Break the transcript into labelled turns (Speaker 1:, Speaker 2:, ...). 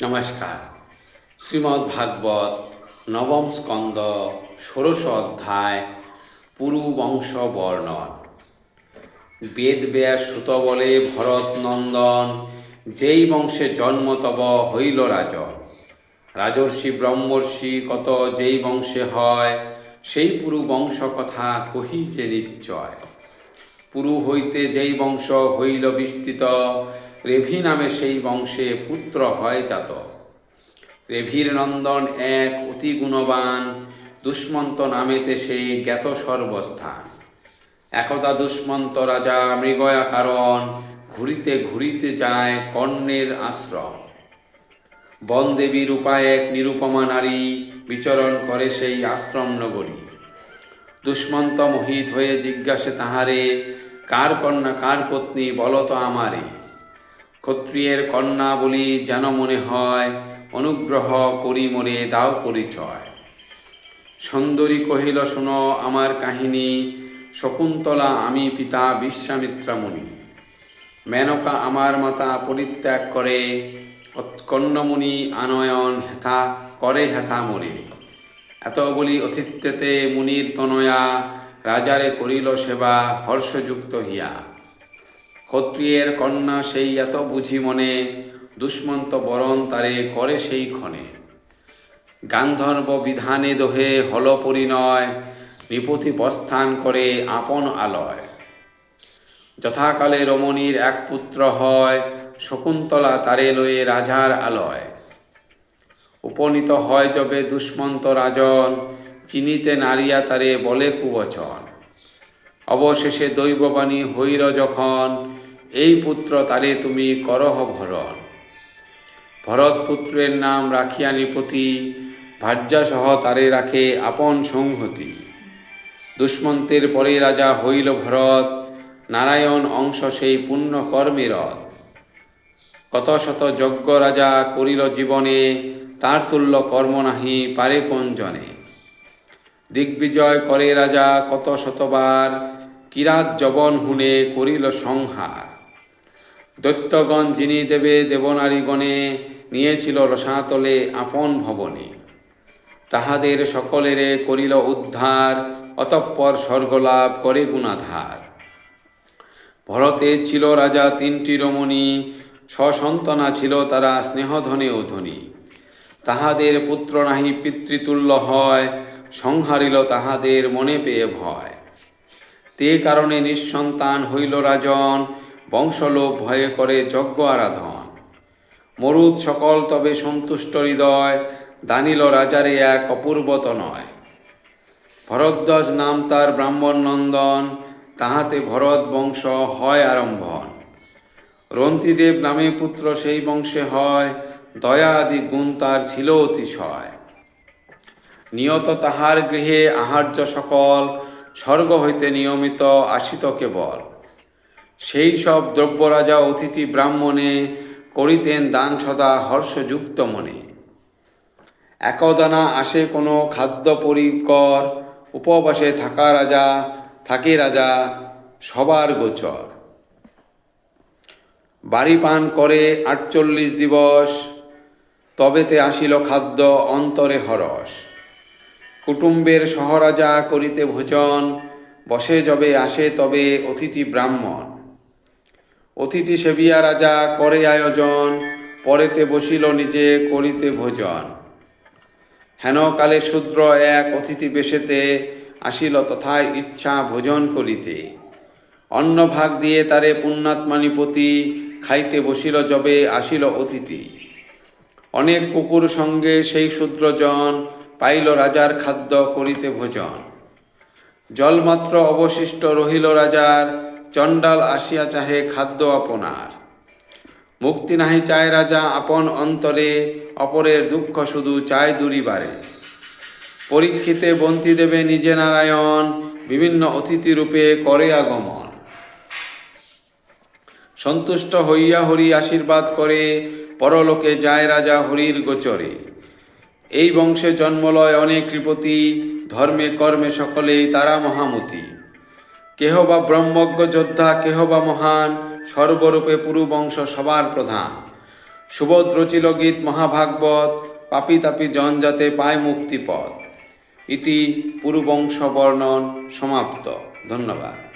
Speaker 1: নমস্কার। শ্রীমদ্ ভাগবত নবম স্কন্দ ষোড়শ অধ্যায় পুরু বংশ বর্ণন। বেদ ব্যাস সুত বলে ভরত নন্দন, যেই বংশে জন্ম তব হইল রাজন। রাজর্ষি ব্রহ্মর্ষি কত যেই বংশে হয়, সেই পুরু বংশ কথা কহি যে নিশ্চয়। পুরু হইতে যেই বংশ হইল বিস্তৃত, রেভি নামে সেই বংশে পুত্র হয় জাত। রেভির নন্দন এক অতি গুণবান, দুষ্মন্ত নামেতে সে জ্ঞাত সর্বস্থান। একদা দুষ্মন্ত রাজা মৃগয়া কারণ, ঘুরিতে ঘুরিতে যায় কর্ণের আশ্রম। বনদেবী রূপা এক নিরুপমা নারী, বিচরণ করে সেই আশ্রম নগরী। দুষ্মন্ত মোহিত হয়ে জিজ্ঞাসে তাহারে, কার কন্যা কার পত্নী বলত আমারে। ক্ষত্রিয়ের কন্যা বলি যেন মনে হয়, অনুগ্রহ করি মোরে দাও পরিচয়। সুন্দরী কহিল শোনো আমার কাহিনী, শকুন্তলা আমি পিতা বিশ্বামিত্রা মুনি। মেনকা আমার মাতা পরিত্যাগ করে, কন্যমুনি আনয়ন হেথা করে হেথা মোরে। এত বলি অতিথ্যেতে মুনির তনয়া, রাজারে করিল সেবা হর্ষযুক্ত হিয়া। ক্ষত্রিয়ের কন্যা সেই এত বুঝি মনে, দুষ্মন্ত বরণ তারে করে সেই ক্ষণে। গান্ধর্ব বিধানে দোহে হল পরিণয়, নৃপতি প্রস্থান করে আপন আলয়। যথাকালে রমণীর এক পুত্র হয়, শকুন্তলা তারে লয়ে রাজার আলয়। উপনীত হয় যবে দুষ্মন্ত রাজন, চিনিতে নারিয়া তারে বলে কুবচন। অবশেষে দৈববাণী হইল যখন, এই পুত্র তারে তুমি করহ ভরণ। ভরত পুত্রের নাম রাখিয়া নৃপতি, ভার্যাসহ তারে রাখে আপন সংহতি। দুষ্মন্তের পরে রাজা হইল ভরত, নারায়ণ অংশ সেই পুণ্য কর্মেরত। কত শত যজ্ঞ রাজা করিল জীবনে, তার তুল্য কর্ম নাহি পারে কোন জনে। দিগ্বিজয় করে রাজা কত শতবার, কিরাত যবন হুনে করিল সংহার। দৈত্যগণ যিনি দেবে দেবনারীগণে, নিয়েছিল রসাতলে আপন ভবনে। তাহাদের সকলেরে করিল উদ্ধার, অতঃপর স্বর্গলাভ করে গুণাধার। ভরতে ছিল রাজা তিনটি রমণী, সসন্তনা ছিল তারা স্নেহধনে ধনী। তাহাদের পুত্র নাহি পিতৃতুল্য হয়, সংহারিল তাহাদের মনে পেয়ে ভয়। তে কারণে নিঃসন্তান হইল রাজন, বংশলোভ ভয়ে করে যজ্ঞ আরাধন। মরুদ সকল তবে সন্তুষ্ট হৃদয়, দানিল রাজারে এক অপূর্ব তনয়। ভরদ্বাজ নাম তার ব্রাহ্মণ নন্দন, তাহাতে ভরত বংশ হয় আরম্ভন। রন্তিদেব নামে পুত্র সেই বংশে হয়, দয়া আদি গুণ তার ছিল অতিশয়। নিয়ত তাহার গৃহে আহার্য সকল, স্বর্গ হইতে নিয়মিত আসিত কেবল। সেই সব দ্রব্য রাজা অতিথি ব্রাহ্মণে, করিতেন দান সদা হর্ষযুক্ত মনে। একদানা আসে কোনো খাদ্য পরিকর, উপবাসে থাকে রাজা সবার গোচর। বাড়ি পান করে 48 দিবস, তবেতে আসিল খাদ্য অন্তরে হরস। কুটুম্বের সহরাজা করিতে ভোজন, বসে যবে আসে তবে অতিথি ব্রাহ্মণ। অতিথি সেবিয়া রাজা করে আয়োজন, পরেতে বসিল নিজে করিতে ভোজন। হেনকালে শূদ্র এক অতিথি বেশেতে, আসিল তথায় ইচ্ছা ভোজন করিতে। অন্ন ভাগ দিয়ে তারে পুণ্যাত্মা নৃপতি, খাইতে বসিল যবে আসিল অতিথি। অনেক কুকুর সঙ্গে সেই শূদ্রজন, পাইল রাজার খাদ্য করিতে ভোজন। জলমাত্র অবশিষ্ট রহিল রাজার, চণ্ডাল আসিয়া চাহে খাদ্য আপনার। মুক্তি নাহি চায় রাজা আপন অন্তরে, অপরের দুঃখ শুধু চায় দুরিবারে। পরীক্ষিতে বন্তি দেবে নিজে নারায়ণ, বিভিন্ন অতিথি রূপে করে আগমন। সন্তুষ্ট হইয়া হরি আশীর্বাদ করে, পরলোকে যায় রাজা হরির গোচরে। এই বংশে জন্মলয় অনেক নৃপতি, ধর্মে কর্মে সকলেই তারা মহামতি। কেহ বা ব্রহ্মজ্ঞ যোদ্ধা কেহ বা মহান, সর্বরূপে পুরু বংশ সবার প্রধান। সুবোধ রচিল গীত মহাভাগবত, পাপী তাপী জন যাতে পায় মুক্তিপদ। ইতি পুরুবংশ বর্ণন সমাপ্ত। ধন্যবাদ।